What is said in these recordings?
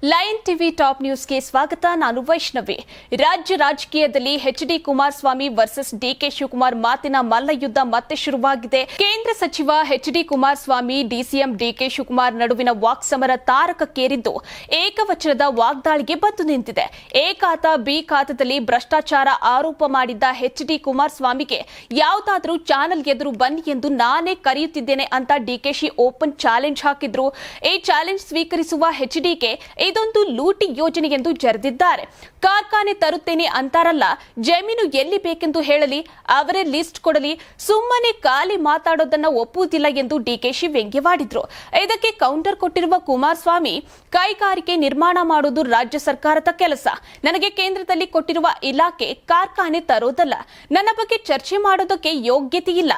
Lion TV top ನ್ಯೂಸ್ಗೆ ಸ್ವಾಗತ. ನಾನು ವೈಷ್ಣವಿ. ರಾಜ್ಯ ರಾಜಕೀಯದಲ್ಲಿ HD Kumaraswamy versus DK Shivakumar ಮಾತಿನ ಮಲ್ಲಯುದ್ಧ ಮತ್ತೆ ಶುರುವಾಗಿದೆ. ಕೇಂದ್ರ ಸಚಿವ HD Kumaraswamy DCM DK Shivakumar ನಡುವಿನ ವಾಕ್ಸಮರ ತಾರಕಕ್ಕೇರಿದ್ದು ಏಕವಚನದ ವಾಗ್ದಾಳಿಗೆ ಬಂದು ನಿಂತಿದೆ. ಎ ಖಾತಾ ಬಿ ಖಾತಾದಲ್ಲಿ ಭ್ರಷ್ಟಾಚಾರ ಆರೋಪ ಮಾಡಿದ್ದ ಎಚ್ಡಿ ಕುಮಾರಸ್ವಾಮಿಗೆ ಯಾವುದಾದ್ರೂ ಚಾನೆಲ್ ಎದುರು ಬನ್ನಿ ಎಂದು ನಾನೇ ಕರೆಯುತ್ತಿದ್ದೇನೆ ಅಂತ ಡಿಕೆಶಿ ಓಪನ್ ಚಾಲೆಂಜ್ ಹಾಕಿದ್ರು. ಈ ಚಾಲೆಂಜ್ ಸ್ವೀಕರಿಸುವ ಎಚ್ಡಿಕೆ ಇದೊಂದು ಲೂಟಿ ಯೋಜನೆ ಎಂದು ಜರೆದಿದ್ದಾರೆ. ಕಾರ್ಖಾನೆ ತರುತ್ತೇನೆ ಅಂತಾರಲ್ಲ, ಜಮೀನು ಎಲ್ಲಿ ಬೇಕೆಂದು ಹೇಳಲಿ, ಅವರೇ ಲಿಸ್ಟ್ ಕೊಡಲಿ, ಸುಮ್ಮನೆ ಖಾಲಿ ಮಾತಾಡೋದನ್ನ ಒಪ್ಪುವುದಿಲ್ಲ ಎಂದು ಡಿಕೆಶಿ ವ್ಯಂಗ್ಯವಾಡಿದ್ರು. ಇದಕ್ಕೆ ಕೌಂಟರ್ ಕೊಟ್ಟಿರುವ ಕುಮಾರಸ್ವಾಮಿ, ಕೈಗಾರಿಕೆ ನಿರ್ಮಾಣ ಮಾಡುವುದು ರಾಜ್ಯ ಸರ್ಕಾರದ ಕೆಲಸ. ನನಗೆ ಕೇಂದ್ರದಲ್ಲಿ ಕೊಟ್ಟಿರುವ ಇಲಾಖೆ ಕಾರ್ಖಾನೆ ತರೋದಲ್ಲ. ನನ್ನ ಬಗ್ಗೆ ಚರ್ಚೆ ಮಾಡೋದಕ್ಕೆ ಯೋಗ್ಯತೆ ಇಲ್ಲ.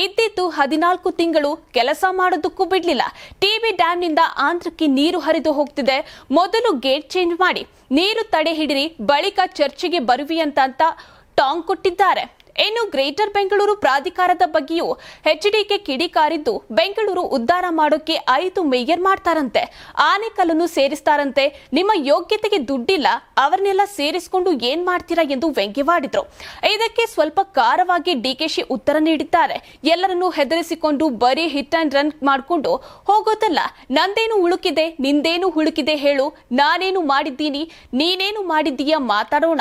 ಇದ್ದಿದ್ದು 14 ತಿಂಗಳು ಕೆಲಸ ಮಾಡೋದಕ್ಕೂ ಬಿಡ್ಲಿಲ್ಲ. ಟಿಬಿ ಡ್ಯಾಂನಿಂದ ಆಂಧ್ರಕ್ಕೆ ನೀರು ಹರಿದು ಹೋಗ್ತಿದೆ. ಮೊದಲು ಗೇಟ್ ಚೇಂಜ್ ಮಾಡಿ, ನೀರು ತಡೆ ಹಿಡಿರಿ, ಬಳಿಕ ಚರ್ಚೆಗೆ ಬರುವಿ ಅಂತ ಟಾಂಗ್ ಕೊಟ್ಟಿದ್ದಾರೆ. ಇನ್ನು ಗ್ರೇಟರ್ ಬೆಂಗಳೂರು ಪ್ರಾಧಿಕಾರದ ಬಗ್ಗೆಯೂ ಎಚ್ಡಿಕೆ ಕಿಡಿಕಾರಿದ್ದು, ಬೆಂಗಳೂರು ಉದ್ಧಾರ ಮಾಡೋಕೆ 5 ಮೇಯರ್ ಮಾಡ್ತಾರಂತೆ, ಆನೆಕಲ್ಲನ್ನು ಸೇರಿಸ್ತಾರಂತೆ, ನಿಮ್ಮ ಯೋಗ್ಯತೆಗೆ ದುಡ್ಡಿಲ್ಲ, ಅವರನ್ನೆಲ್ಲ ಸೇರಿಸಿಕೊಂಡು ಏನ್ ಮಾಡ್ತೀರಾ ಎಂದು ವ್ಯಂಗ್ಯವಾಡಿದ್ರು. ಇದಕ್ಕೆ ಸ್ವಲ್ಪ ಖಾರವಾಗಿ ಡಿಕೆಶಿ ಉತ್ತರ ನೀಡಿದ್ದಾರೆ. ಎಲ್ಲರನ್ನೂ ಹೆದರಿಸಿಕೊಂಡು ಬರೀ ಹಿಟ್ ಅಂಡ್ ರನ್ ಮಾಡಿಕೊಂಡು ಹೋಗೋದಲ್ಲ. ನಂದೇನು ಹುಳುಕಿದೆ, ನಿಂದೇನು ಹುಳುಕಿದೆ ಹೇಳು, ನಾನೇನು ಮಾಡಿದ್ದೀನಿ, ನೀನೇನು ಮಾಡಿದ್ದೀಯಾ, ಮಾತಾಡೋಣ.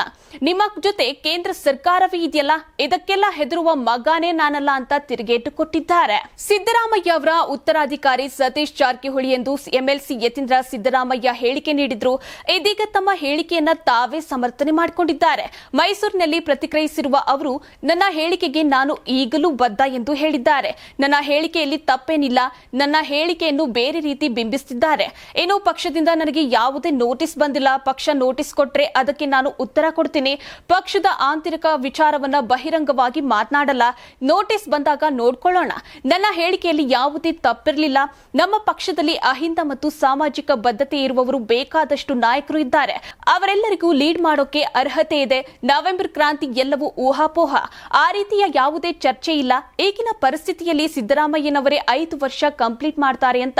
ನಿಮ್ಮ ಜೊತೆ ಕೇಂದ್ರ ಸರ್ಕಾರವೇ ಇದೆಯಲ್ಲ, ಇದಕ್ಕೆಲ್ಲ ಹೆದರುವ ಮಗಾನೇ ನಾನಲ್ಲ ಅಂತ ತಿರುಗೇಟು ಕೊಟ್ಟಿದ್ದಾರೆ. ಸಿದ್ದರಾಮಯ್ಯ ಅವರ ಉತ್ತರಾಧಿಕಾರಿ ಸತೀಶ್ ಜಾರಕಿಹೊಳಿ ಎಂದು ಎಂಎಲ್ಸಿ ಯತೀಂದ್ರ ಸಿದ್ದರಾಮಯ್ಯ ಹೇಳಿಕೆ ನೀಡಿದ್ರು. ಇದೀಗ ತಮ್ಮ ಹೇಳಿಕೆಯನ್ನ ತಾವೇ ಸಮರ್ಥನೆ ಮಾಡಿಕೊಂಡಿದ್ದಾರೆ. ಮೈಸೂರಿನಲ್ಲಿ ಪ್ರತಿಕ್ರಿಯಿಸಿರುವ ಅವರು, ನನ್ನ ಹೇಳಿಕೆಗೆ ನಾನು ಈಗಲೂ ಬದ್ಧ ಎಂದು ಹೇಳಿದ್ದಾರೆ. ನನ್ನ ಹೇಳಿಕೆಯಲ್ಲಿ ತಪ್ಪೇನಿಲ್ಲ. ನನ್ನ ಹೇಳಿಕೆಯನ್ನು ಬೇರೆ ರೀತಿ ಬಿಂಬಿಸುತ್ತಿದ್ದಾರೆ. ಇನ್ನು ಪಕ್ಷದಿಂದ ನನಗೆ ಯಾವುದೇ ನೋಟಿಸ್ ಬಂದಿಲ್ಲ. ಪಕ್ಷ ನೋಟಿಸ್ ಕೊಟ್ರೆ ಅದಕ್ಕೆ ನಾನು ಉತ್ತರ ಕೊಡ್ತೀನಿ. ಪಕ್ಷದ ಆಂತರಿಕ ವಿಚಾರವನ್ನ ಬಹಿರಂಗವಾಗಿ ಮಾತನಾಡಲ್ಲ. ನೋಟಿಸ್ ಬಂದಾಗ ನೋಡ್ಕೊಳ್ಳೋಣ. ನನ್ನ ಹೇಳಿಕೆಯಲ್ಲಿ ಯಾವುದೇ ತಪ್ಪಿರಲಿಲ್ಲ. ನಮ್ಮ ಪಕ್ಷದಲ್ಲಿ ಅಹಿಂದ ಮತ್ತು ಸಾಮಾಜಿಕ ಬದ್ಧತೆ ಇರುವವರು ಬೇಕಾದಷ್ಟು ನಾಯಕರು ಇದ್ದಾರೆ. ಅವರೆಲ್ಲರಿಗೂ ಲೀಡ್ ಮಾಡೋಕೆ ಅರ್ಹತೆ ಇದೆ. ನವೆಂಬರ್ ಕ್ರಾಂತಿ ಎಲ್ಲವೂ ಊಹಾಪೋಹ. ಆ ರೀತಿಯ ಯಾವುದೇ ಚರ್ಚೆ ಇಲ್ಲ. ಈಗಿನ ಪರಿಸ್ಥಿತಿಯಲ್ಲಿ ಸಿದ್ದರಾಮಯ್ಯನವರೇ 5 ವರ್ಷ ಕಂಪ್ಲೀಟ್ ಮಾಡ್ತಾರೆ ಅಂತ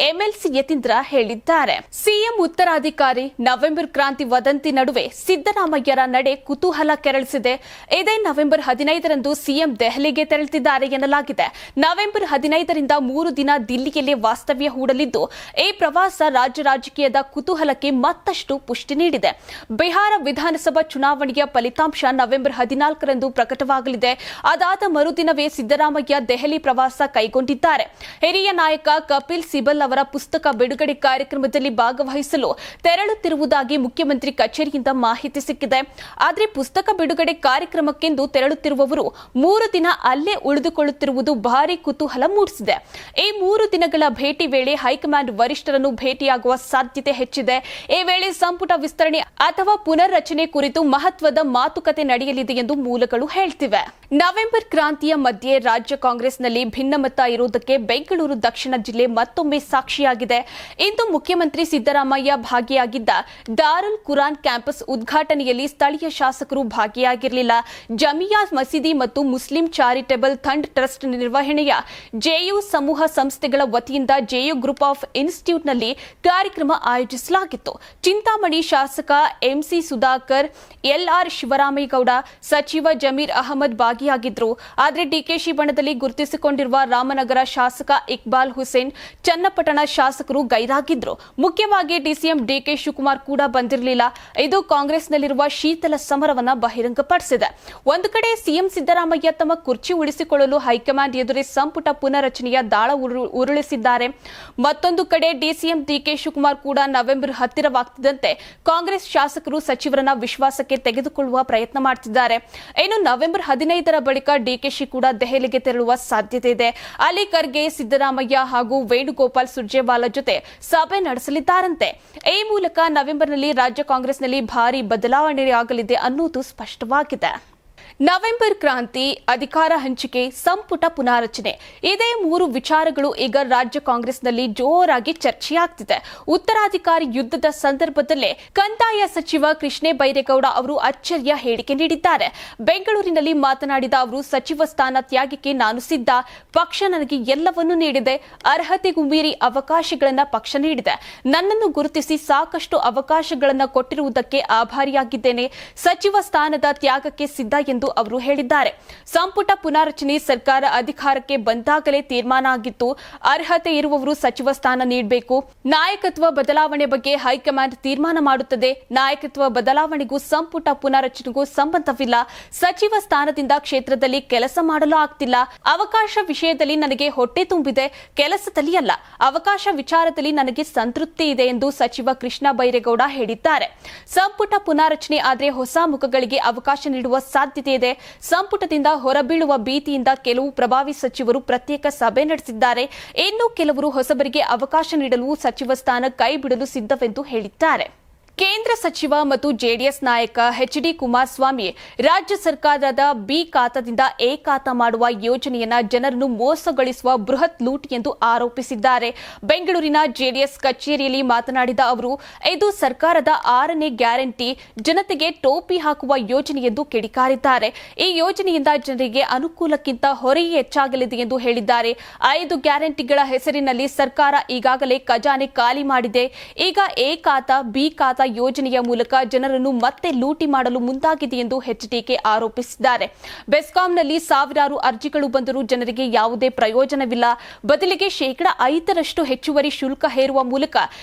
ಎಂಎಲ್ಸಿ ಯತೀಂದ್ರ ಹೇಳಿದ್ದಾರೆ. ಸಿಎಂ ಉತ್ತರಾಧಿಕಾರಿ ನವೆಂಬರ್ ಕ್ರಾಂತಿ ವದಂತಿ ನಡುವೆ ಸಿದ್ದರಾಮಯ್ಯರ ನಡೆ ಕುತೂಹಲ ಕೆರಳಿಸಿದೆ. ಇದೇ ನವೆಂಬರ್ 15ರಂದು ಸಿಎಂ ದೆಹಲಿಗೆ ತೆರಳುತ್ತಿದ್ದಾರೆ ಎನ್ನಲಾಗಿದೆ. ನವೆಂಬರ್ 15ರಿಂದ 3 ದಿನ ದಿಲ್ಲಿಯಲ್ಲಿ ವಾಸ್ತವ್ಯ ಹೂಡಲಿದ್ದು, ಈ ಪ್ರವಾಸ ರಾಜ್ಯ ರಾಜಕೀಯದ ಕುತೂಹಲಕ್ಕೆ ಮತ್ತಷ್ಟು ಪುಷ್ಟಿ ನೀಡಿದೆ. ಬಿಹಾರ ವಿಧಾನಸಭಾ ಚುನಾವಣೆಯ ಫಲಿತಾಂಶ ನವೆಂಬರ್ 14ರಂದು ಪ್ರಕಟವಾಗಲಿದೆ. ಅದಾದ ಮರುದಿನವೇ ಸಿದ್ದರಾಮಯ್ಯ ದೆಹಲಿ ಪ್ರವಾಸ ಕೈಗೊಂಡಿದ್ದಾರೆ. ಹಿರಿಯ ನಾಯಕ ಕಪಿಲ್ ಸಿಬಲ್ ಅವರ ಪುಸ್ತಕ ಬಿಡುಗಡೆ ಕಾರ್ಯಕ್ರಮದಲ್ಲಿ ಭಾಗವಹಿಸಲು ತೆರಳುತ್ತಿರುವುದಾಗಿ ಮುಖ್ಯಮಂತ್ರಿ ಕಚೇರಿಯಿಂದ ಮಾಹಿತಿ ಸಿಕ್ಕಿದೆ. ಆದರೆ ಪುಸ್ತಕ ಬಿಡುಗಡೆ ಕಾರ್ಯಕ್ರಮಕ್ಕೆಂದು ತೆರಳುತ್ತಿರುವವರು 3 ದಿನ ಅಲ್ಲೇ ಉಳಿದುಕೊಳ್ಳುತ್ತಿರುವುದು ಭಾರಿ ಕುತೂಹಲ ಮೂಡಿಸಿದೆ. ಈ 3 ದಿನಗಳ ಭೇಟಿ ವೇಳೆ ಹೈಕಮಾಂಡ್ ವರಿಷ್ಠರನ್ನು ಭೇಟಿಯಾಗುವ ಸಾಧ್ಯತೆ ಹೆಚ್ಚಿದೆ. ಈ ವೇಳೆ ಸಂಪುಟ ವಿಸ್ತರಣೆ ಅಥವಾ ಪುನರ್ರಚನೆ ಕುರಿತು ಮಹತ್ವದ ಮಾತುಕತೆ ನಡೆಯಲಿದೆ ಎಂದು ಮೂಲಗಳು ಹೇಳ್ತಿವೆ. ನವೆಂಬರ್ ಕ್ರಾಂತಿಯ ಮಧ್ಯೆ ರಾಜ್ಯ ಕಾಂಗ್ರೆಸ್ನಲ್ಲಿ ಭಿನ್ನಮತ ಇರುವುದಕ್ಕೆ ಬೆಂಗಳೂರು ದಕ್ಷಿಣ ಜಿಲ್ಲೆ ಮತ್ತೊಮ್ಮೆ ಸಾಕ್ಷಿಯಾಗಿದೆ. ಇಂದು ಮುಖ್ಯಮಂತ್ರಿ ಸಿದ್ದರಾಮಯ್ಯ ಭಾಗಿಯಾಗಿದ್ದ ದಾರುಲ್ ಕುರಾನ್ ಕ್ಯಾಂಪಸ್ ಉದ್ಘಾಟನೆಯಲ್ಲಿ ಸ್ಥಳೀಯ ಶಾಸಕರು ಭಾಗಿಯಾಗಿರಲಿಲ್ಲ. ಜಮಿಯಾ ಮಸೀದಿ ಮತ್ತು ಮುಸ್ಲಿಂ ಚಾರಿಟೇಬಲ್ ಫಂಡ್ ಟ್ರಸ್ಟ್ ನಿರ್ವಹಣೆಯ ಜೆಯು ಸಮೂಹ ಸಂಸ್ಥೆಗಳ ವತಿಯಿಂದ ಜೆಯು ಗ್ರೂಪ್ ಆಫ್ ಇನ್ಸ್ಟಿಟ್ಯೂಟ್ನಲ್ಲಿ ಕಾರ್ಯಕ್ರಮ ಆಯೋಜಿಸಲಾಗಿತ್ತು. ಚಿಂತಾಮಣಿ ಶಾಸಕ ಎಂಸಿ ಸುಧಾಕರ್, ಎಲ್ಆರ್ ಶಿವರಾಮೇಗೌಡ, ಸಚಿವ ಜಮೀರ್ ಅಹಮದ್ ಭಾಗಿಯಾಗಿದ್ದರು. ಆದರೆ ಡಿಕೆಶಿ ಬಣದಲ್ಲಿ ಗುರುತಿಸಿಕೊಂಡಿರುವ ರಾಮನಗರ ಶಾಸಕ ಇಕ್ಬಾಲ್ ಹುಸೇನ್, ಚನ್ನಪಟ್ಟಣ ಶಾಸಕರು ಗೈರಾಗಿದ್ದರು. ಮುಖ್ಯವಾಗಿ ಡಿಸಿಎಂ ಡಿಕೆ ಶಿವಕುಮಾರ್ ಕೂಡ ಬಂದಿರಲಿಲ್ಲ. ಇದು ಕಾಂಗ್ರೆಸ್ನಲ್ಲಿರುವ ಶೀತಲ ಸಮರವನ್ನ ಬಹಿರಂಗಪಡಿಸಿದೆ. ಒಂದು ಕಡೆ ಸಿಎಂ ಸಿದ್ದರಾಮಯ್ಯ ತಮ್ಮ ಕುರ್ಚಿ ಉಳಿಸಿಕೊಳ್ಳಲು ಹೈಕಮಾಂಡ್ ಎದುರೇ ಸಂಪುಟ ಪುನರ್ರಚನೆಯ ದಾಳ ಉರುಳಿಸಿದ್ದಾರೆ. ಮತ್ತೊಂದು ಕಡೆ ಡಿಸಿಎಂ ಡಿಕೆ ಶಿವಕುಮಾರ್ ಕೂಡ ನವೆಂಬರ್ ಹತ್ತಿರವಾಗ್ತಿದ್ದಂತೆ ಕಾಂಗ್ರೆಸ್ ಶಾಸಕರು ಸಚಿವರನ್ನ ವಿಶ್ವಾಸಕ್ಕೆ ತೆಗೆದುಕೊಳ್ಳುವ ಪ್ರಯತ್ನ ಮಾಡುತ್ತಿದ್ದಾರೆ. ಇನ್ನು ನವೆಂಬರ್ 15ರ ಬಳಿಕ ಡಿಕೆಶಿ ಕೂಡ ದೆಹಲಿಗೆ ತೆರಳುವ ಸಾಧ್ಯತೆ ಇದೆ. ಅಲ್ಲಿ ಖರ್ಗೆ, ಸಿದ್ದರಾಮಯ್ಯ ಹಾಗೂ ವೇಣುಗೋಪಾಲ್ ಸುರ್ಜೇವಾಲಾ ಜೊತೆ ಸಭೆ ನಡೆಸಲಿದ್ದಾರಂತೆ. ಈ ಮೂಲಕ ನವೆಂಬರ್ನಲ್ಲಿ ರಾಜ್ಯ ಕಾಂಗ್ರೆಸ್ನಲ್ಲಿ ಭಾರಿ ಬದಲಾವಣೆಯಾಗಲಿದೆ ಅನ್ನುವುದು ಸ್ಪಷ್ಟವಾಗಿದೆ. ನವೆಂಬರ್ ಕ್ರಾಂತಿ, ಅಧಿಕಾರ ಹಂಚಿಕೆ, ಸಂಪುಟ ಪುನಾರಚನೆ ಇದೇ 3 ವಿಚಾರಗಳು ಈಗ ರಾಜ್ಯ ಕಾಂಗ್ರೆಸ್ನಲ್ಲಿ ಜೋರಾಗಿ ಚರ್ಚೆಯಾಗ್ತಿದೆ. ಉತ್ತರಾಧಿಕಾರಿ ಯುದ್ಧದ ಸಂದರ್ಭದಲ್ಲೇ ಕಂದಾಯ ಸಚಿವ ಕೃಷ್ಣ ಬೈರೇಗೌಡ ಅವರು ಅಚ್ಚರಿಯ ಹೇಳಿಕೆ ನೀಡಿದ್ದಾರೆ. ಬೆಂಗಳೂರಿನಲ್ಲಿ ಮಾತನಾಡಿದ ಅವರು, ಸಚಿವ ಸ್ಥಾನ ತ್ಯಾಗಕ್ಕೆ ನಾನು ಸಿದ್ಧ. ಪಕ್ಷ ನನಗೆ ಎಲ್ಲವನ್ನೂ ನೀಡಿದೆ. ಅರ್ಹತೆಗೂ ಮೀರಿ ಅವಕಾಶಗಳನ್ನು ಪಕ್ಷ ನೀಡಿದೆ. ನನ್ನನ್ನು ಗುರುತಿಸಿ ಸಾಕಷ್ಟು ಅವಕಾಶಗಳನ್ನು ಕೊಟ್ಟಿರುವುದಕ್ಕೆ ಆಭಾರಿಯಾಗಿದ್ದೇನೆ. ಸಚಿವ ಸ್ಥಾನದ ತ್ಯಾಗಕ್ಕೆ ಸಿದ್ಧ ಎಂದು ಅವರು ಹೇಳಿದ್ದಾರೆ. ಸಂಪುಟ ಪುನಾರಚನೆ ಸರ್ಕಾರ ಅಧಿಕಾರಕ್ಕೆ ಬಂದಾಗಲೇ ತೀರ್ಮಾನ ಆಗಿತ್ತು. ಅರ್ಹತೆ ಇರುವವರು ಸಚಿವ ಸ್ಥಾನ ನೀಡಬೇಕು. ನಾಯಕತ್ವ ಬದಲಾವಣೆ ಬಗ್ಗೆ ಹೈಕಮಾಂಡ್ ತೀರ್ಮಾನ ಮಾಡುತ್ತದೆ. ನಾಯಕತ್ವ ಬದಲಾವಣೆಗೂ ಸಂಪುಟ ಪುನಾರಚನೆಗೂ ಸಂಬಂಧವಿಲ್ಲ. ಸಚಿವ ಸ್ಥಾನದಿಂದ ಕ್ಷೇತ್ರದಲ್ಲಿ ಕೆಲಸ ಮಾಡಲು ಆಗ್ತಿಲ್ಲ. ಅವಕಾಶ ವಿಷಯದಲ್ಲಿ ನನಗೆ ಹೊಟ್ಟೆ ತುಂಬಿದೆ, ಕೆಲಸದಲ್ಲಿ ಅಲ್ಲ. ಅವಕಾಶ ವಿಚಾರದಲ್ಲಿ ನನಗೆ ಸಂತೃಪ್ತಿ ಇದೆ ಎಂದು ಸಚಿವ ಕೃಷ್ಣ ಬೈರೇಗೌಡ ಹೇಳಿದ್ದಾರೆ. ಸಂಪುಟ ಪುನಾರಚನೆ ಆದರೆ ಹೊಸ ಮುಖಗಳಿಗೆ ಅವಕಾಶ ನೀಡುವ ಸಾಧ್ಯತೆ ಇದೆ. ಸಂಪುಟದಿಂದ ಹೊರಬೀಳುವ ಭೀತಿಯಿಂದ ಕೆಲವು ಪ್ರಭಾವಿ ಸಚಿವರು ಪ್ರತ್ಯೇಕ ಸಭೆ ನಡೆಸಿದ್ದಾರೆ. ಇನ್ನು ಕೆಲವರು ಹೊಸಬರಿಗೆ ಅವಕಾಶ ನೀಡಲು ಸಚಿವ ಸ್ಥಾನ ಕೈಬಿಡಲು ಸಿದ್ಧವೆಂದು ಹೇಳಿದ್ದಾರೆ. ಕೇಂದ್ರ ಸಚಿವ ಮತ್ತು ಜೆಡಿಎಸ್ ನಾಯಕ ಎಚ್.ಡಿ. ಕುಮಾರಸ್ವಾಮಿ ರಾಜ್ಯ ಸರ್ಕಾರದ ಬಿ ಖಾತಾದಿಂದ ಎ ಖಾತಾ ಮಾಡುವ ಯೋಜನೆಯನ್ನ ಜನರನ್ನು ಮೋಸಗೊಳಿಸುವ ಬೃಹತ್ ಲೂಟಿ ಎಂದು ಆರೋಪಿಸಿದ್ದಾರೆ. ಬೆಂಗಳೂರಿನ ಜೆಡಿಎಸ್ ಕಚೇರಿಯಲ್ಲಿ ಮಾತನಾಡಿದ ಅವರು, ಇದು ಸರ್ಕಾರದ 6ನೇ ಗ್ಯಾರಂಟಿ, ಜನತೆಗೆ ಟೋಪಿ ಹಾಕುವ ಯೋಜನೆ ಎಂದು ಕಿಡಿಕಾರಿದ್ದಾರೆ. ಈ ಯೋಜನೆಯಿಂದ ಜನರಿಗೆ ಅನುಕೂಲಕ್ಕಿಂತ ಹೊರೆಯೇ ಹೆಚ್ಚಾಗಲಿದೆ ಎಂದು ಹೇಳಿದ್ದಾರೆ. 5 ಗ್ಯಾರಂಟಿಗಳ ಹೆಸರಿನಲ್ಲಿ ಸರ್ಕಾರ ಈಗಾಗಲೇ ಖಜಾನೆ ಖಾಲಿ ಮಾಡಿದೆ. ಈಗ ಎ ಖಾತಾ, ಬಿ ಖಾತಾ ಯೋಜನೆಯ ಮೂಲಕ ಜನರನ್ನು ಮತ್ತೆ ಲೂಟಿ ಮಾಡಲು ಮುಂದಾಗಿದೆ ಎಂದು ಎಚ್ಡಿಕೆ ಆರೋಪಿಸಿದ್ದಾರೆ. ಬೆಸ್ಕಾಂನಲ್ಲಿ ಸಾವಿರಾರು ಅರ್ಜಿಗಳು ಬಂದರೂ ಜನರಿಗೆ ಯಾವುದೇ ಪ್ರಯೋಜನವಿಲ್ಲ. ಬದಲಿಗೆ 5% ಹೆಚ್ಚುವರಿ ಶುಲ್ಕ ಹೇರುವ ಮೂಲಕ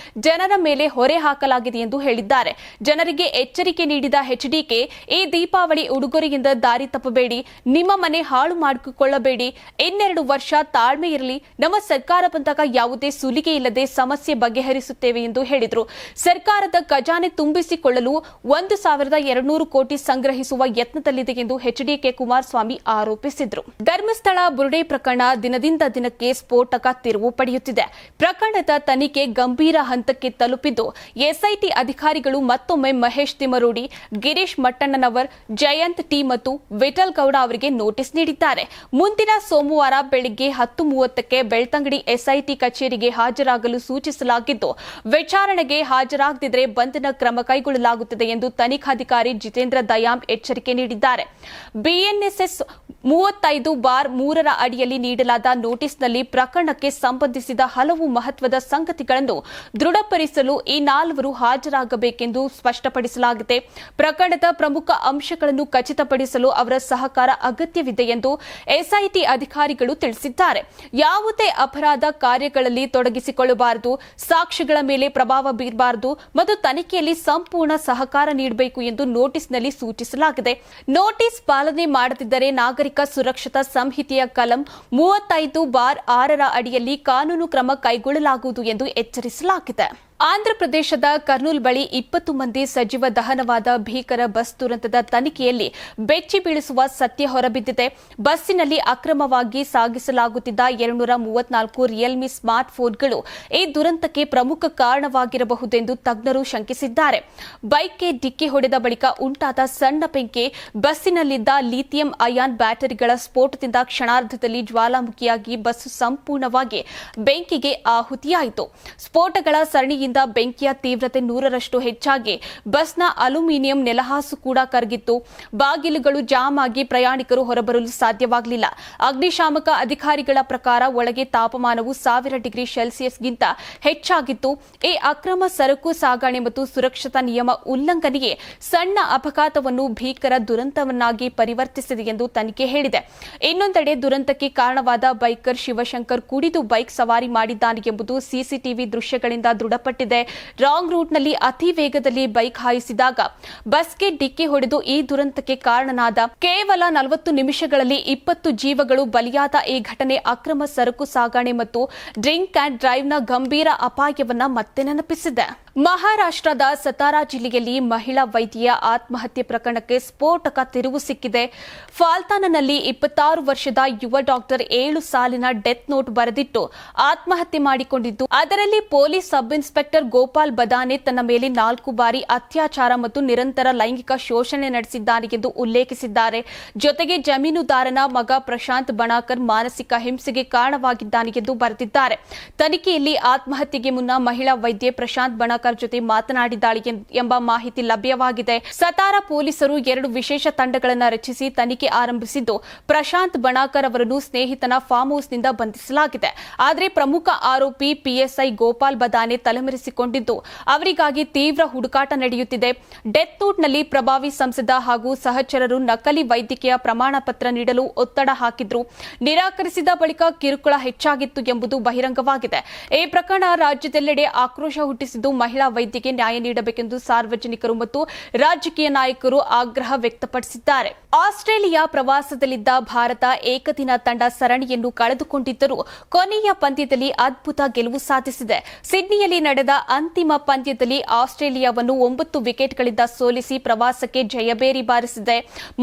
ಜನರ ಮೇಲೆ ಹೊರೆ ಹಾಕಲಾಗಿದೆ ಎಂದು ಹೇಳಿದ್ದಾರೆ. ಜನರಿಗೆ ಎಚ್ಚರಿಕೆ ನೀಡಿದ ಎಚ್ಡಿಕೆ, ಈ ದೀಪಾವಳಿ ಉಡುಗೊರೆಯಿಂದ ದಾರಿ ತಪ್ಪಬೇಡಿ, ನಿಮ್ಮ ಮನೆ ಹಾಳು ಮಾಡಿಕೊಳ್ಳಬೇಡಿ, ಇನ್ನೆರಡು ವರ್ಷ ತಾಳ್ಮೆ ಇರಲಿ, ನಮ್ಮ ಸರ್ಕಾರ ಬಂದಾಗ ಯಾವುದೇ ಸುಲಿಗೆ ಇಲ್ಲದೆ ಸಮಸ್ಯೆ ಬಗೆಹರಿಸುತ್ತೇವೆ ಎಂದು ಹೇಳಿದರು. ಸರ್ಕಾರದ ಖಜಾನೆ ತುಂಬಿಸಿಕೊಳ್ಳಲು 1,200 ಕೋಟಿ ಸಂಗ್ರಹಿಸುವ ಯತ್ನದಲ್ಲಿದೆ ಎಂದು ಎಚ್ಡಿಕೆ ಕುಮಾರಸ್ವಾಮಿ ಆರೋಪಿಸಿದರು. ಧರ್ಮಸ್ಥಳ ಬುರುಡೆ ಪ್ರಕರಣ ದಿನದಿಂದ ದಿನಕ್ಕೆ ಸ್ಫೋಟಕ ತಿರುವು ಪಡೆಯುತ್ತಿದೆ. ಪ್ರಕರಣದ ತನಿಖೆ ಗಂಭೀರ ಹಂತಕ್ಕೆ ತಲುಪಿದ್ದು, ಎಸ್ಐಟಿ ಅಧಿಕಾರಿಗಳು ಮತ್ತೊಮ್ಮೆ ಮಹೇಶ್ ತಿಮರೋಡಿ, ಗಿರೀಶ್ ಮಟ್ಟಣ್ಣನವರ್, ಜಯಂತ್ ಟಿ ಮತ್ತು ವಿಠಲ್ ಗೌಡ ಅವರಿಗೆ ನೋಟಿಸ್ ನೀಡಿದ್ದಾರೆ. ಮುಂದಿನ ಸೋಮವಾರ ಬೆಳಗ್ಗೆ 10:30ಕ್ಕೆ ಬೆಳ್ತಂಗಡಿ ಎಸ್ಐಟಿ ಕಚೇರಿಗೆ ಹಾಜರಾಗಲು ಸೂಚಿಸಲಾಗಿದ್ದು, ವಿಚಾರಣೆಗೆ ಹಾಜರಾಗದಿದ್ದರೆ ಬಂಧನ ಕ್ರಮ ಕೈಗೊಳ್ಳಲಾಗುತ್ತದೆ ಎಂದು ತನಿಖಾಧಿಕಾರಿ ಜಿತೇಂದ್ರ ದಯಾಮ್ ಎಚ್ಚರಿಕೆ ನೀಡಿದ್ದಾರೆ. ಬಿಎನ್ಎಸ್ಎಸ್ 35/3 ಅಡಿಯಲ್ಲಿ ನೀಡಲಾದ ನೋಟಿಸ್ನಲ್ಲಿ ಪ್ರಕರಣಕ್ಕೆ ಸಂಬಂಧಿಸಿದ ಹಲವು ಮಹತ್ವದ ಸಂಗತಿಗಳನ್ನು ದೃಢಪಡಿಸಲು ಈ 4 ಹಾಜರಾಗಬೇಕೆಂದು ಸ್ಪಷ್ಟಪಡಿಸಲಾಗಿದೆ. ಪ್ರಕರಣದ ಪ್ರಮುಖ ಅಂಶಗಳನ್ನು ಖಚಿತಪಡಿಸಲು ಅವರ ಸಹಕಾರ ಅಗತ್ಯವಿದೆ ಎಂದು ಎಸ್ಐಟಿ ಅಧಿಕಾರಿಗಳು ತಿಳಿಸಿದ್ದಾರೆ. ಯಾವುದೇ ಅಪರಾಧ ಕಾರ್ಯಗಳಲ್ಲಿ ತೊಡಗಿಸಿಕೊಳ್ಳಬಾರದು, ಸಾಕ್ಷಿಗಳ ಮೇಲೆ ಪ್ರಭಾವ ಬೀರಬಾರದು ಮತ್ತು ತನಿಖೆಯಲ್ಲಿ ಸಂಪೂರ್ಣ ಸಹಕಾರ ನೀಡಬೇಕು ಎಂದು ನೋಟಿಸ್ನಲ್ಲಿ ಸೂಚಿಸಲಾಗಿದೆ. ನೋಟಿಸ್ ಪಾಲನೆ ಮಾಡದಿದ್ದರೆ ನಾಗರಿಕ ಸುರಕ್ಷತಾ ಸಂಹಿತೆಯ ಕಲಂ 35/6 ಅಡಿಯಲ್ಲಿ ಕಾನೂನು ಕ್ರಮ ಕೈಗೊಳ್ಳಲಾಗುವುದು ಎಂದು ಎಚ್ಚರಿಸಲಾಗಿದೆ. ಆಂಧ್ರಪ್ರದೇಶದ ಕರ್ನೂಲ್ ಬಳಿ 20 ಮಂದಿ ಸಜೀವ ದಹನವಾದ ಭೀಕರ ಬಸ್ ದುರಂತದ ತನಿಖೆಯಲ್ಲಿ ಬೆಚ್ಚಿ ಬೀಳಿಸುವ ಸತ್ಯ ಹೊರಬಿದ್ದಿದೆ. ಬಸ್ಸಿನಲ್ಲಿ ಅಕ್ರಮವಾಗಿ ಸಾಗಿಸಲಾಗುತ್ತಿದ್ದ 234 ರಿಯಲ್ಮಿ ಸ್ಮಾರ್ಟ್ ಫೋನ್ಗಳು ಈ ದುರಂತಕ್ಕೆ ಪ್ರಮುಖ ಕಾರಣವಾಗಿರಬಹುದೆಂದು ತಜ್ಞರು ಶಂಕಿಸಿದ್ದಾರೆ. ಬೈಕ್ಗೆ ಡಿಕ್ಕಿ ಹೊಡೆದ ಬಳಿಕ ಉಂಟಾದ ಸಣ್ಣ ಬೆಂಕಿ ಬಸ್ಸಿನಲ್ಲಿದ್ದ ಲಿಥಿಯಂ ಅಯಾನ್ ಬ್ಯಾಟರಿಗಳ ಸ್ಫೋಟದಿಂದ ಕ್ಷಣಾರ್ಧದಲ್ಲಿ ಜ್ವಾಲಾಮುಖಿಯಾಗಿ ಬಸ್ ಸಂಪೂರ್ಣವಾಗಿ ಬೆಂಕಿಗೆ ಆಹುತಿಯಾಯಿತು. ಸ್ಫೋಟಗಳ ಸರಣಿಯಿಂದ ಬೆಂಕಿಯ ತೀವ್ರತೆ 100ರಷ್ಟು ಹೆಚ್ಚಾಗಿ ಬಸ್ನ ಅಲ್ಯೂಮಿನಿಯಂ ನೆಲಹಾಸು ಕೂಡ ಕರಗಿತ್ತು. ಬಾಗಿಲುಗಳು ಜಾಮ್ ಆಗಿ ಪ್ರಯಾಣಿಕರು ಹೊರಬರಲು ಸಾಧ್ಯವಾಗಲಿಲ್ಲ. ಅಗ್ನಿಶಾಮಕ ಅಧಿಕಾರಿಗಳ ಪ್ರಕಾರ ಒಳಗೆ ತಾಪಮಾನವು 1000 ಡಿಗ್ರಿ ಸೆಲ್ಸಿಯಸ್ಗಿಂತ ಹೆಚ್ಚಾಗಿತ್ತು. ಈ ಅಕ್ರಮ ಸರಕು ಸಾಗಣೆ ಮತ್ತು ಸುರಕ್ಷತಾ ನಿಯಮ ಉಲ್ಲಂಘನೆಯೇ ಸಣ್ಣ ಅಪಘಾತವನ್ನು ಭೀಕರ ದುರಂತವನ್ನಾಗಿ ಪರಿವರ್ತಿಸಿದೆ ಎಂದು ತನಿಖೆ ಹೇಳಿದೆ. ಇನ್ನೊಂದೆಡೆ ದುರಂತಕ್ಕೆ ಕಾರಣವಾದ ಬೈಕರ್ ಶಿವಶಂಕರ್ ಕುಡಿದು ಬೈಕ್ ಸವಾರಿ ಮಾಡಿದ್ದಾನೆ ಎಂಬುದು ಸಿಸಿಟಿವಿ ದೃಶ್ಯಗಳಿಂದ ದೃಢಪಟ್ಟಿದೆ. ರಾಂಗ್ ರೂಟ್ನಲ್ಲಿ ಅತಿ ವೇಗದಲ್ಲಿ ಬೈಕ್ ಹಾಯಿಸಿದಾಗ ಬಸ್ಗೆ ಡಿಕ್ಕಿ ಹೊಡೆದು ಈ ದುರಂತಕ್ಕೆ ಕಾರಣನಾದ. ಕೇವಲ 40 ನಿಮಿಷಗಳಲ್ಲಿ 20 ಜೀವಗಳು ಬಲಿಯಾದ ಈ ಘಟನೆ ಅಕ್ರಮ ಸರಕು ಸಾಗಣೆ ಮತ್ತು ಡ್ರಿಂಕ್ ಅಂಡ್ ಡ್ರೈವ್ನ ಗಂಭೀರ ಅಪಾಯವನ್ನ ಮತ್ತೆ ನೆನಪಿಸಿದೆ. ಮಹಾರಾಷ್ಟ್ರದ ಸತಾರಾ ಜಿಲ್ಲೆಯಲ್ಲಿ ಮಹಿಳಾ ವೈದ್ಯೆಯ ಆತ್ಮಹತ್ಯೆ ಪ್ರಕರಣಕ್ಕೆ ಸ್ಫೋಟಕ ತಿರುವು ಸಿಕ್ಕಿದೆ. ಫಾಲ್ತಾನಲ್ಲಿ 26 ವರ್ಷದ ಯುವ ಡಾಕ್ಟರ್ 7 ಸಾಲಿನ ಡೆತ್ ನೋಟ್ ಬರೆದಿಟ್ಟು ಆತ್ಮಹತ್ಯೆ ಮಾಡಿಕೊಂಡಿದ್ದು, ಅದರಲ್ಲಿ ಪೊಲೀಸ್ ಸಬ್ ಇನ್ಸ್ಪೆಕ್ಟರ್ ಗೋಪಾಲ್ ಬದಾನೆ ತನ್ನ ಮೇಲೆ 4 ಬಾರಿ ಅತ್ಯಾಚಾರ ಮತ್ತು ನಿರಂತರ ಲೈಂಗಿಕ ಶೋಷಣೆ ನಡೆಸಿದ್ದಾನೆ ಎಂದು ಉಲ್ಲೇಖಿಸಿದ್ದಾರೆ. ಜೊತೆಗೆ ಜಮೀನುದಾರನ ಮಗ ಪ್ರಶಾಂತ್ ಬಣಾಕರ್ ಮಾನಸಿಕ ಹಿಂಸೆಗೆ ಕಾರಣವಾಗಿದ್ದಾನೆ ಎಂದು ಬರೆದಿದ್ದಾರೆ. ತನಿಖೆಯಲ್ಲಿ ಆತ್ಮಹತ್ಯೆಗೆ ಮುನ್ನ ಮಹಿಳಾ ವೈದ್ಯೆ ಪ್ರಶಾಂತ್ ಬಣಾಕರ್ ಜೊತೆ ಮಾತನಾಡಿದ್ದಾಳೆ ಎಂಬ ಮಾಹಿತಿ ಲಭ್ಯವಾಗಿದೆ. ಸತಾರಾ ಪೊಲೀಸರು 2 ವಿಶೇಷ ತಂಡಗಳನ್ನು ರಚಿಸಿ ತನಿಖೆ ಆರಂಭಿಸಿದ್ದು, ಪ್ರಶಾಂತ್ ಬಣಾಕರ್ ಅವರನ್ನು ಸ್ನೇಹಿತನ ಫಾರ್ಮ್ ಹೌಸ್ನಿಂದ ಬಂಧಿಸಲಾಗಿದೆ. ಆದರೆ ಪ್ರಮುಖ ಆರೋಪಿ ಪಿಎಸ್ಐ ಗೋಪಾಲ್ ಬದಾನೆ ತಲೆಮರೆಸಿಕೊಂಡಿದ್ದು, ಅವರಿಗಾಗಿ ತೀವ್ರ ಹುಡುಕಾಟ ನಡೆಯುತ್ತಿದೆ. ಡೆತ್ ನೋಟ್ನಲ್ಲಿ ಪ್ರಭಾವಿ ಸಂಸದ ಹಾಗೂ ಸಹಚರರು ನಕಲಿ ವೈದ್ಯಕೀಯ ಪ್ರಮಾಣ ಪತ್ರ ನೀಡಲು ಒತ್ತಡ ಹಾಕಿದ್ರು. ನಿರಾಕರಿಸಿದ ಬಳಿಕ ಕಿರುಕುಳ ಹೆಚ್ಚಾಗಿತ್ತು ಎಂಬುದು ಬಹಿರಂಗವಾಗಿದೆ. ಈ ಪ್ರಕರಣ ರಾಜ್ಯದೆಲ್ಲೆಡೆ ಆಕ್ರೋಶ ಹುಟ್ಟಿಸಿದ್ದು, ಮಹಿಳಾ ವೈದ್ಯೆಗೆ ನ್ಯಾಯ ನೀಡಬೇಕೆಂದು ಸಾರ್ವಜನಿಕರು ಮತ್ತು ರಾಜಕೀಯ ನಾಯಕರು ಆಗ್ರಹ ವ್ಯಕ್ತಪಡಿಸಿದ್ದಾರೆ. ಆಸ್ಟ್ರೇಲಿಯಾ ಪ್ರವಾಸದಲ್ಲಿದ್ದ ಭಾರತ ಏಕದಿನ ತಂಡ ಸರಣಿಯನ್ನು ಕಳೆದುಕೊಂಡಿದ್ದರೂ ಕೊನೆಯ ಪಂದ್ಯದಲ್ಲಿ ಅದ್ಭುತ ಗೆಲುವು ಸಾಧಿಸಿದೆ. ಸಿಡ್ನಿಯಲ್ಲಿ ನಡೆದ ಅಂತಿಮ ಪಂದ್ಯದಲ್ಲಿ ಆಸ್ಟ್ರೇಲಿಯಾವನ್ನು 9 ವಿಕೆಟ್ಗಳಿಂದ ಸೋಲಿಸಿ ಪ್ರವಾಸಕ್ಕೆ ಜಯಬೇರಿ ಬಾರಿಸಿದೆ.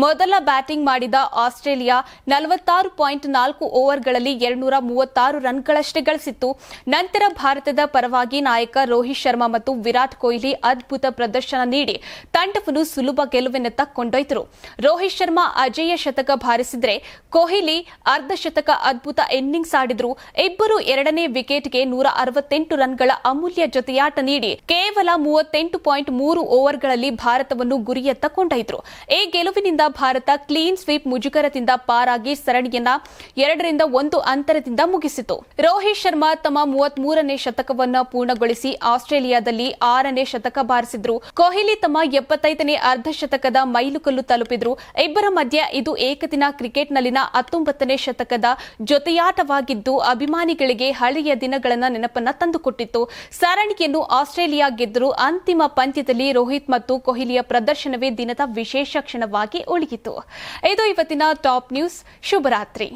ಮೊದಲ ಬ್ಯಾಟಿಂಗ್ ಮಾಡಿದ ಆಸ್ಟ್ರೇಲಿಯಾ 46.4 ಓವರ್ಗಳಲ್ಲಿ 236 ರನ್ಗಳಷ್ಟೇ ಗಳಿಸಿತ್ತು. ನಂತರ ಭಾರತದ ಪರವಾಗಿ ನಾಯಕ ರೋಹಿತ್ ಶರ್ಮಾ ಮತ್ತು ವಿರಾಟ್ ಕೊಹ್ಲಿ ಅದ್ಭುತ ಪ್ರದರ್ಶನ ನೀಡಿ ತಂಡವನ್ನು ಸುಲಭ ಗೆಲುವಿನತ್ತ ಕೊಂಡೊಯ್ದರು. ರೋಹಿತ್ ಶರ್ಮಾ ಅಜೇಯ ಶತಕ ಬಾರಿಸಿದರೆ ಕೊಹ್ಲಿ ಅರ್ಧ ಶತಕ ಅದ್ಭುತ ಇನ್ನಿಂಗ್ಸ್ ಆಡಿದ್ರು. ಇಬ್ಬರು ಎರಡನೇ ವಿಕೆಟ್ಗೆ 168 ರನ್ಗಳ ಅಮೂಲ್ಯ ಜೊತೆಯಾಟ ನೀಡಿ ಕೇವಲ 38.3 ಓವರ್ಗಳಲ್ಲಿ ಭಾರತವನ್ನು ಗುರಿಯತ್ತ ಕೊಂಡೊಯ್ದರು. ಈ ಗೆಲುವಿನಿಂದ ಭಾರತ ಕ್ಲೀನ್ ಸ್ವೀಪ್ ಮುಜುಗರದಿಂದ ಪಾರಾಗಿ ಸರಣಿಯನ್ನ 2-1 ಅಂತರದಿಂದ ಮುಗಿಸಿತು. ರೋಹಿತ್ ಶರ್ಮಾ ತಮ್ಮ 33ನೇ ಶತಕವನ್ನು ಪೂರ್ಣಗೊಳಿಸಿ ಆಸ್ಟ್ರೇಲಿಯಾದಲ್ಲಿ 6ನೇ ಶತಕ ಬಾರಿಸಿದ್ರು. ಕೊಹ್ಲಿ ತಮ್ಮ 75ನೇ ಅರ್ಧ ಶತಕದ ಮೈಲುಗಲ್ಲು ತಲುಪಿದ್ರು. ಇಬ್ಬರ ಮಧ್ಯೆ ಇದು ಏಕದಿನ ಕ್ರಿಕೆಟ್ನಲ್ಲಿನ 19ನೇ ಶತಕದ ಜೊತೆಯಾಟವಾಗಿದ್ದು, ಅಭಿಮಾನಿಗಳಿಗೆ ಹಳೆಯ ದಿನಗಳನ್ನ ನೆನಪನ್ನ ತಂದುಕೊಟ್ಟಿತ್ತು. ಸರಣಿಯನ್ನು ಆಸ್ಟ್ರೇಲಿಯಾ ಗೆದ್ದರೂ ಅಂತಿಮ ಪಂದ್ಯದಲ್ಲಿ ರೋಹಿತ್ ಮತ್ತು ಕೊಹ್ಲಿಯ ಪ್ರದರ್ಶನವೇ ದಿನದ ವಿಶೇಷ ಕ್ಷಣವಾಗಿ ಉಳಿಯಿತು. ಇದು ಇವತ್ತಿನ ಟಾಪ್ ನ್ಯೂಸ್. ಶುಭರಾತ್ರಿ.